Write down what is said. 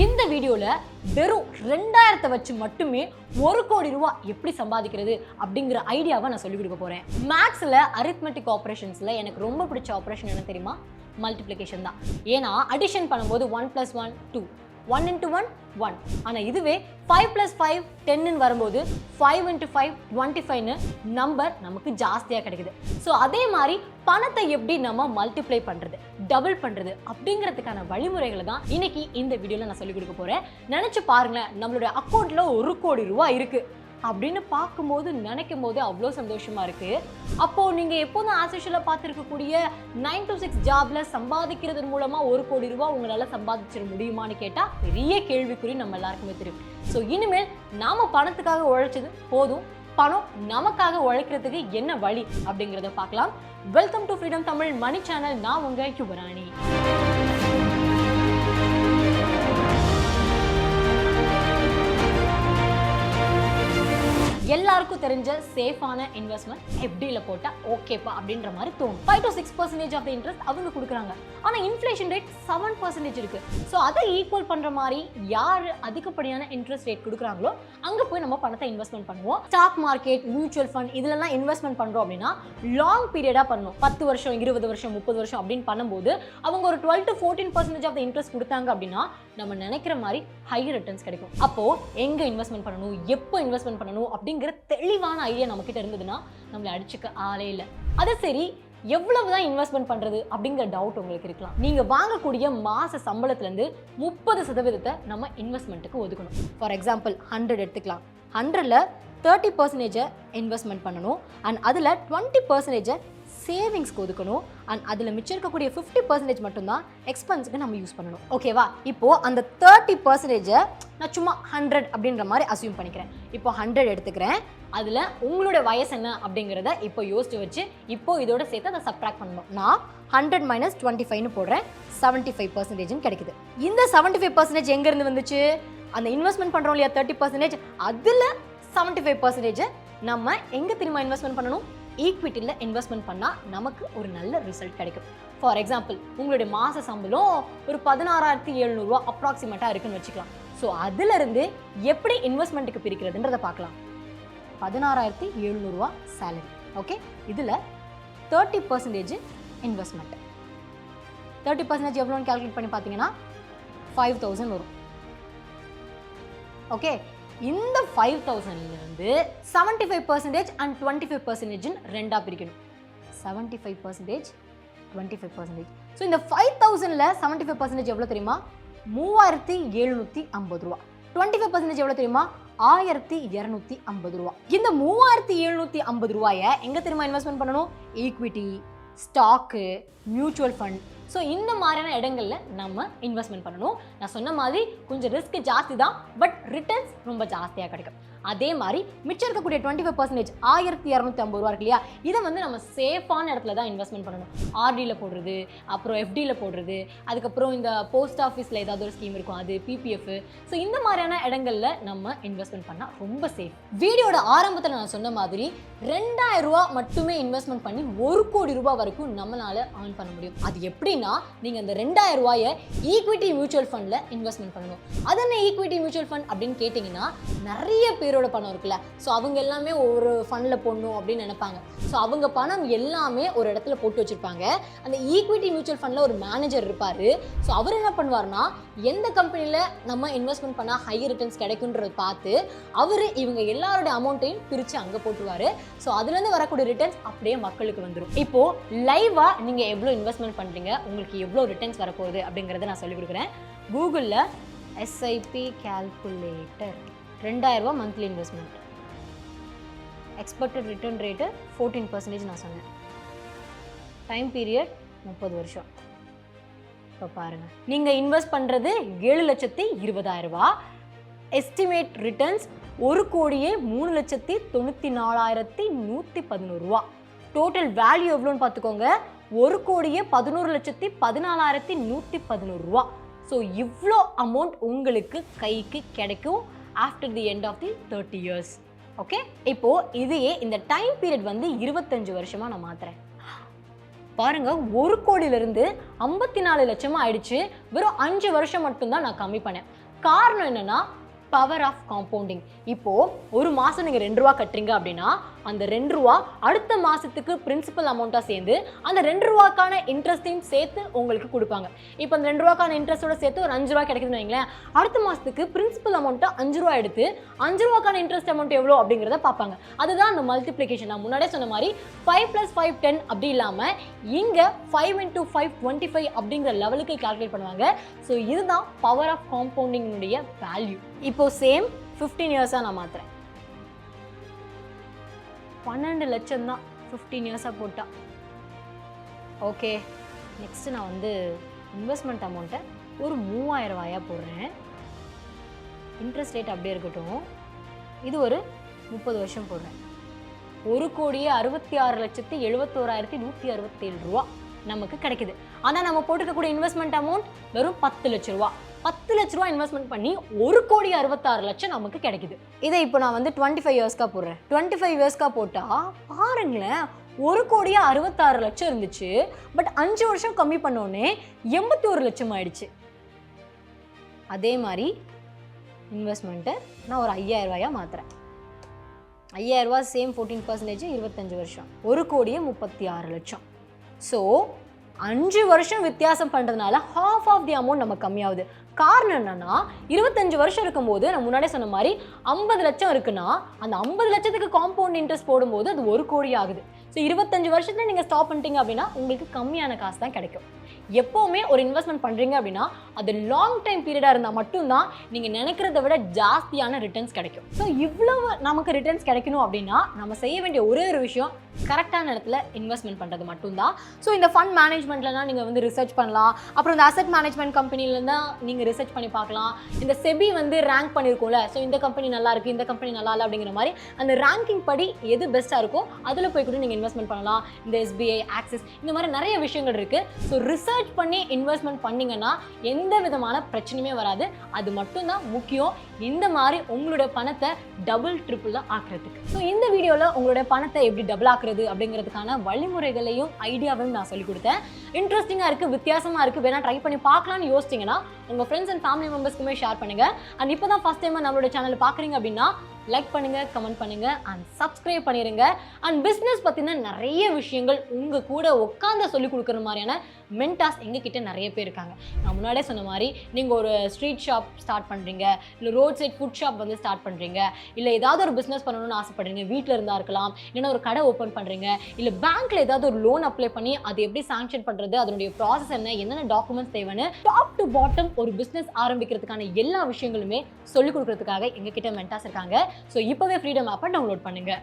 இந்த வீடியோல வெறும் 2000 வச்சு மட்டுமே 1 கோடி ரூபாய் எப்படி சம்பாதிக்கிறது அப்படிங்கிற ஐடியாவை நான் சொல்லிக் கொடுக்க போறேன். மேக்ஸ்ல அரித்மெட்டிக் ஆபரேஷன்ஸ்ல எனக்கு ரொம்ப பிடிச்ச ஆபரேஷன் என்ன தெரியுமா? மல்டிப்ளிகேஷன் தான். ஏன்னா அடிஷன் பண்ணும்போது 1 + 1 2, 1 × 1 1. ஆனால் இதுவே 5 + 5 10 வரும்போது 5 × 5 25 நம்பர் நமக்கு ஜாஸ்தியாக கிடைக்குது. ஸோ அதே மாதிரி பணத்தை எப்படி நம்ம மல்டிப்ளை பண்ணுறது, டபுள் பண்ணுறது அப்படிங்கிறதுக்கான வழிமுறைகளை தான் இன்னைக்கு இந்த வீடியோவில் நான் சொல்லிக் கொடுக்க போகிறேன். நினச்சி பாருங்களேன், நம்மளுடைய அக்கௌண்ட்டில் 1 கோடி ரூபாய் இருக்குது அப்படின்னு பார்க்கும்போது நினைக்கும் போது அவ்வளோ சந்தோஷமா இருக்கு. அப்போ நீங்க எப்போதும் ஆஸ்யூஷுவலாக பார்த்துருக்கக்கூடிய 9 to 6 ஜாப்ல சம்பாதிக்கிறது மூலமா 1 கோடி ரூபாய் உங்களால சம்பாதிச்சிட முடியுமான்னு கேட்டா பெரிய கேள்விக்குறி நம்ம எல்லாருக்குமே தெரியும். ஸோ இனிமேல் நாம பணத்துக்காக உழைச்சது போதும், பணம் நமக்காக உழைக்கிறதுக்கு என்ன வழி அப்படிங்கிறத பார்க்கலாம். Welcome to freedom Tamil Mani channel. நான் உங்க யுவராணி. எல்லாருக்கும் தெரிஞ்ச சேஃபான இன்வெஸ்ட்மெண்ட் FDல போட்டா ஓகேப்பா அப்படின்ற மாதிரி தோணும். 5 to 6% ஆஃப் த இன்ட்ரெஸ்ட் அவங்க கொடுக்குறாங்க. ஆனா இன்ஃப்ளேஷன் ரேட் 7% இருக்கு. ஸோ அதை ஈக்குவல் பண்ற மாதிரி யார் அதிகப்படியான இன்ட்ரெஸ்ட் ரேட் கொடுக்குறாங்களோ அங்க போய் நம்ம பணத்தை இன்வெஸ்ட்மெண்ட் பண்ணுவோம். ஸ்டாக் மார்க்கெட், மியூச்சுவல் ஃபண்ட் இதுலலாம் இன்வெஸ்ட்மெண்ட் பண்றோம் அப்படின்னா லாங் பீரியடா பண்ணணும். 10 வருஷம், 20 வருஷம், 30 வருஷம் அப்படின்னு பண்ணும்போது அவங்க ஒரு 12 to 14% ஆஃப் த இன்ட்ரெஸ்ட் கொடுத்தாங்க அப்படின்னா நம்ம நினைக்கிற மாதிரி ஹை ரிட்டர்ன்ஸ் கிடைக்கும். அப்போ எங்க இன்வெஸ்ட்மெண்ட் பண்ணணும், எப்போ இன்வெஸ்ட்மெண்ட் பண்ணணும் அப்படிங்கிற தெளிவான ஐடியா நம்ம கிட்ட இருந்ததுன்னா நம்மளை அடிச்சுக்க ஆளே இல்லை. அது சரி, எவ்வளவுதான் இன்வெஸ்ட்மெண்ட் பண்றது அப்படிங்கிற டவுட் உங்களுக்கு இருக்கலாம். நீங்க வாங்கக்கூடிய மாச சம்பளத்துல இருந்து 30% நம்ம இன்வெஸ்ட்மெண்ட்டுக்கு ஒதுக்கணும். ஃபார் எக்ஸாம்பிள் 100 எடுத்துக்கலாம். 100ல 30% இன்வெஸ்ட்மெண்ட் பண்ணணும் அண்ட் அதுல 20% சேவிங்ஸ்க்கு ஒதுக்கணும் அண்ட் அதில் மிச்சம் இருக்கக்கூடிய 50% மட்டும்தான் எக்ஸ்பென்ஸுக்கு நம்ம யூஸ் பண்ணணும். ஓகேவா? இப்போ அந்த 30% நான் சும்மா 100 அப்படின்ற மாதிரி அசியூம் பண்ணிக்கிறேன். இப்போ 100 எடுத்துக்கிறேன். அதில் உங்களோட வயசு என்ன அப்படிங்கிறத இப்போ யோசிச்சு வச்சு இப்போ இதோட சேர்த்து அதை சப்ட்ராக்ட் பண்ணணும். நான் 100 - 25 போடுறேன். 75% கிடைக்குது. இந்த 75% எங்கேருந்து வந்துச்சு? அந்த இன்வெஸ்ட்மெண்ட் பண்ணுறோம் இல்லையா 30%, அதில் 75% நம்ம எங்கே திரும்ப இன்வெஸ்ட்மெண்ட் பண்ணணும்? ஈக்விட்டியில் இன்வெஸ்ட்மெண்ட் பண்ணால் நமக்கு ஒரு நல்ல ரிசல்ட் கிடைக்கும். ஃபார் எக்ஸாம்பிள் உங்களுடைய மாத சம்பளம் ஒரு 16,700 ரூபா அப்ராக்சிமேட்டாக இருக்குன்னு வச்சுக்கலாம். ஸோ அதிலிருந்து எப்படி இன்வெஸ்ட்மெண்ட்டுக்கு பிரிக்கிறதுன்றதை பார்க்கலாம். 16,700 ரூபா சேலரி. ஓகே, இதில் 30% இன்வெஸ்ட்மெண்ட். 30% எவ்வளோன்னு கால்குலேட் பண்ணி பார்த்தீங்கன்னா 5,000 வரும். ஓகே, இந்த 5,000லேருந்து 75% அண்ட் 25% ரெண்டாக பிரிக்கணும். 75%, 25%. ஸோ இந்த 5,000ல் 75% எவ்வளோ தெரியுமா? 3,750 ரூபா. 25% எவ்வளோ தெரியுமா? 1,250 ரூபா. இந்த 3,750 ரூபாயை எங்கே தெரியுமா இன்வெஸ்ட்மெண்ட் பண்ணணும்? Equity, stock, mutual fund. So இந்த மாதிரியான இடங்கள்ல நம்ம இன்வெஸ்ட்மெண்ட் பண்ணணும். நான் சொன்ன மாதிரி கொஞ்சம் ரிஸ்க் ஜாஸ்தி தான், பட் ரிட்டர்ன்ஸ் ரொம்ப ஜாஸ்தியாக கிடைக்கும். அதே மாதிரி மிச்சம் இருக்கக்கூடிய 25% 1,250 ரூபா இருக்கு இல்லையா, இதை வந்து நம்ம சேஃபான இடத்துல தான் இன்வெஸ்ட்மெண்ட் பண்ணணும். ஆர்டியில் போடுறது, அப்புறம் FDயில் போடுறது, அதுக்கப்புறம் இந்த போஸ்ட் ஆஃபீஸில் ஏதாவது ஒரு ஸ்கீம் இருக்கும், அது PPF. ஸோ இந்த மாதிரியான இடங்கள்ல நம்ம இன்வெஸ்ட்மெண்ட் பண்ணால் ரொம்ப சேஃப். வீடியோட ஆரம்பத்தில் நான் சொன்ன மாதிரி 2,000 ரூபா மட்டுமே இன்வெஸ்ட்மெண்ட் பண்ணி 1 கோடி ரூபாய் வரைக்கும் நம்மளால ஏர்ன் பண்ண முடியும். அது எப்படின்னா, நீங்க அந்த 2,000 ரூபாயை ஈக்விட்டி மியூச்சுவல் ஃபண்ட்ல இன்வெஸ்ட்மெண்ட் பண்ணணும். அது என்ன ஈக்விட்டி மியூச்சுவல் ஃபண்ட் அப்படின்னு கேட்டிங்கன்னா, நிறைய பேரோட பணம் இருக்குல்ல, ஸோ அவங்க எல்லாமே ஒரு ஃபண்டில் போடணும் அப்படின்னு நினைப்பாங்க. ஸோ அவங்க பணம் எல்லாமே ஒரு இடத்துல போட்டு வச்சிருப்பாங்க. அந்த ஈக்விட்டி மியூச்சுவல் ஃபண்டில் ஒரு மேனேஜர் இருப்பார். ஸோ அவர் என்ன பண்ணுவார்னா, எந்த கம்பெனியில் நம்ம இன்வெஸ்ட்மெண்ட் பண்ணால் ஹை ரிட்டர்ன்ஸ் கிடைக்குன்றத பார்த்து அவர் இவங்க எல்லாரோட அமௌண்ட்டையும் பிரித்து அங்கே போட்டுருவார். ஸோ அதுலேருந்து வரக்கூடிய ரிட்டர்ன்ஸ் அப்படியே மக்களுக்கு வந்துடும். இப்போது லைவாக நீங்கள் எவ்வளோ இன்வெஸ்ட்மெண்ட் பண்ணுறீங்க, உங்களுக்கு எவ்வளோ ரிட்டர்ன்ஸ் வரப்போகுது அப்படிங்கிறத நான் சொல்லிக் கொடுக்குறேன். கூகுளில் SIP கால்குலேட்டர் 2,000 ரூபா monthly investment, expected return rate 14% நான் சொன்னேன். டைம் பீரியட் 30 வருஷம். இப்போ பாருங்கள், நீங்கள் இன்வெஸ்ட் பண்ணுறது 7,20,000 ரூபா. எஸ்டிமேட் ரிட்டர்ன்ஸ் 1,3,94,111 ரூபா. டோட்டல் வேல்யூ எவ்வளோன்னு பார்த்துக்கோங்க, 1,11,14,111 ரூபா. ஸோ இவ்வளோ அமௌண்ட் உங்களுக்கு கைக்கு கிடைக்கும் after the end of the 30 years. Okay, இப்போ இதையே இந்த டைம் பீரியட் வந்து 25 வருஷமா நான் மாத்துறேன். பாருங்க, 1 கோடியிலிருந்து 54 லட்சமா ஆயிடுச்சு. வெறும் 5 வருஷம் மட்டும்தான் நான் கம்மி பண்ணேன். காரணம் என்னன்னா பவர் ஆஃப் காம்பவுண்டிங். இப்போ ஒரு மாசம் நீங்க 2 ரூபா கட்டுறீங்க அப்படின்னா அந்த 2 ரூபா அடுத்த மாசத்துக்கு பிரின்சிபல் அமௌண்ட்டா சேர்ந்து அந்த 2 ரூபாய்க்கான இன்ட்ரெஸ்டையும் சேர்த்து உங்களுக்கு கொடுப்பாங்க. இப்போ அந்த 2 ரூபாய்க்கான இன்ட்ரெஸ்டோட சேர்த்து ஒரு 5 ரூபா கிடைக்குதுன்னு வைங்களேன், அடுத்த மாசத்துக்கு பிரின்சிபல் அமௌண்ட்டா 5 ரூபா எடுத்து 5 ரூபாய்க்கான இன்ட்ரெஸ்ட் அமௌண்ட் எவ்வளோ அப்படிங்கிறத பார்ப்பாங்க. அதுதான் அந்த மல்டிப்ளிகேஷன். நான் முன்னாடியே சொன்ன மாதிரி 5 + 5 10 அப்படி இல்லாம இங்க 5 × 5 25 அப்படிங்கிற லெவலுக்கு கால்குலேட் பண்ணுவாங்க. ஸோ இதுதான் பவர் ஆஃப் காம்பவுண்டிங்குடைய வேல்யூ. இப்போ சேம் 15 இயர்ஸா நான் மாத்துறேன். 12 லட்சம் தான் 15 இயர்ஸா போட்டா. ஓகே, நெக்ஸ்ட் நான் வந்து இன்வெஸ்ட்மெண்ட் அமௌண்ட்டை ஒரு 3000 ரூபாயா போடுறேன். இன்ட்ரெஸ்ட் ரேட் அப்படியே இருக்கட்டும். இது ஒரு 30 வருஷம் போடுறேன். 1,66,71,167 ரூபா நமக்கு கிடைக்குது. ஆனால் நம்ம போட்டுக்கக்கூடிய இன்வெஸ்ட்மெண்ட் அமௌண்ட் வெறும் 10 லட்சம் ரூபா. 10 லட்ச ரூபா இன்வெஸ்ட்மெண்ட் பண்ணி 1,66,00,000 நமக்கு கிடைக்குது. இதை இப்போ நான் வந்து 25 இயர்ஸ்க்கா போடுறேன். 25 இயர்ஸ்க்கா போட்டா பாருங்களேன், 1,66,00,000 இருந்துச்சு. பட் 5 வருஷம் கம்மி பண்ணோடனே 81 லட்சம் ஆயிடுச்சு. அதே மாதிரி இன்வெஸ்ட்மெண்ட்டை நான் ஒரு 5,000 ரூபாயா மாத்துறேன். 5,000 ரூபா சேம் 14%, 25 வருஷம் 1,36,00,000. ஸோ 5 வருஷம் வித்தியாசம் பண்ணுறதுனால half ஆஃப் தி அமௌண்ட் நம்ம கம்மியாகுது. காரணம் என்னன்னா 25 வருஷம் இருக்கும்போது நான் முன்னாடியே சொன்ன மாதிரி 50 லட்சம் இருக்குன்னா அந்த 50 லட்சத்துக்கு காம்பவுண்ட் இன்ட்ரெஸ்ட் போடும்போது அது 1 கோடி ஆகுது. ஸோ 25 வருஷத்துல நீங்கள் ஸ்டாப் பண்ணிட்டீங்க அப்படின்னா உங்களுக்கு கம்மியான காசு தான் கிடைக்கும். எப்போவுமே ஒரு இன்வெஸ்ட்மெண்ட் பண்ணுறீங்க அப்படின்னா அது லாங் டைம் பீரியடாக இருந்தால் மட்டும்தான் நீங்கள் நினைக்கிறத விட ஜாஸ்தியான ரிட்டர்ன்ஸ் கிடைக்கும். ஸோ இவ்வளவு நமக்கு ரிட்டர்ன்ஸ் கிடைக்கணும் அப்படின்னா நம்ம செய்ய வேண்டிய ஒரே ஒரு விஷயம் கரெக்டான இடத்துல இன்வெஸ்ட்மெண்ட் பண்ணுறது மட்டும்தான். ஸோ இந்த ஃபண்ட் மேனேஜ்மெண்ட்லாம் நீங்கள் வந்து ரிசர்ச் பண்ணலாம். அப்புறம் இந்த அசெட் மேனேஜ்மெண்ட் கம்பெனிலேருந்து நீங்கள் ரிசர்ச் பண்ணி பார்க்கலாம். இந்த செபி வந்து ரேங்க் பண்ணியிருக்கோம்ல, ஸோ இந்த கம்பெனி நல்லா இருக்குது, இந்த கம்பெனி நல்லா இல்லை அப்படிங்கிற மாதிரி அந்த ரேங்கிங் படி எது பெஸ்ட்டாக இருக்கோ அதில் போய் கூட நீங்கள் இன்வெஸ்ட்மெண்ட் பண்ணலாம். இந்த SBI, ஆக்சிஸ் இந்த மாதிரி நிறைய விஷயங்கள் இருக்குது. ஸோ ரிசர்ச் பண்ணி இன்வெஸ்ட்மெண்ட் பண்ணிங்கன்னா எந்த விதமான பிரச்சனையுமே வராது. அது மட்டும்தான் முக்கியம் இந்த மாதிரி உங்களுடைய பணத்தை டபுள் ட்ரிபிளாக ஆக்குறதுக்கு. ஸோ இந்த வீடியோவில் உங்களுடைய பணத்தை எப்படி டபுள் ஆக்குறது அப்படிங்கிறதுக்கான வழிமுறைகளையும் ஐடியாவையும் நான் சொல்லிக் கொடுத்தேன். இன்ட்ரெஸ்டிங்காக இருக்குது, வித்தியாசமாக இருக்குது, வேணா ட்ரை பண்ணி பார்க்கலாம்னு யோசிச்சிங்கன்னா உங்கள் ஃப்ரெண்ட்ஸ் அண்ட் ஃபேமிலி மெம்பர்ஸ்க்குமே ஷேர் பண்ணுங்கள். அண்ட் இப்போ தான் ஃபஸ்ட் டைம் நம்மளோட சேனலை பார்க்குறீங்க அப்படின்னா லைக் பண்ணுங்க, கமெண்ட் பண்ணுங்க அண்ட் சப்ஸ்கிரைப் பண்ணிருங்க. அண்ட் பிஸ்னஸ் பற்றின நிறைய விஷயங்கள் உங்கள் கூட உட்காந்து சொல்லிக் கொடுக்குற மாதிரியான மென்டாஸ் எங்ககிட்ட நிறைய பேர் இருக்காங்க. நான் முன்னாடியே சொன்ன மாதிரி நீங்கள் ஒரு ஸ்ட்ரீட் ஷாப் ஸ்டார்ட் பண்ணுறீங்க, இல்லை ரோட் சைட் ஃபுட் ஷாப் வந்து ஸ்டார்ட் பண்ணுறீங்க, இல்லை ஏதாவது ஒரு பிஸ்னஸ் பண்ணணும்னு ஆசைப்படுறீங்க, வீட்டில் இருந்தால் இருக்கலாம், இல்லைன்னா ஒரு கடை ஓப்பன் பண்ணுறீங்க, இல்லை பேங்க்கில் ஏதாவது ஒரு லோன் அப்ளை பண்ணி அது எப்படி சாங்ஷன் பண்ணுறது, அதனுடைய ப்ராசஸ் என்ன, என்னென்ன டாக்குமெண்ட்ஸ் தேவைன்னு டாப் டு பாட்டம் ஒரு பிஸ்னஸ் ஆரம்பிக்கிறதுக்கான எல்லா விஷயங்களுமே சொல்லிக் கொடுக்கறதுக்காக எங்ககிட்ட மென்டாஸ் இருக்காங்க. ஸோ இப்போவே ஃப்ரீடம் ஆப்பை டவுன்லோட் பண்ணுங்கள்.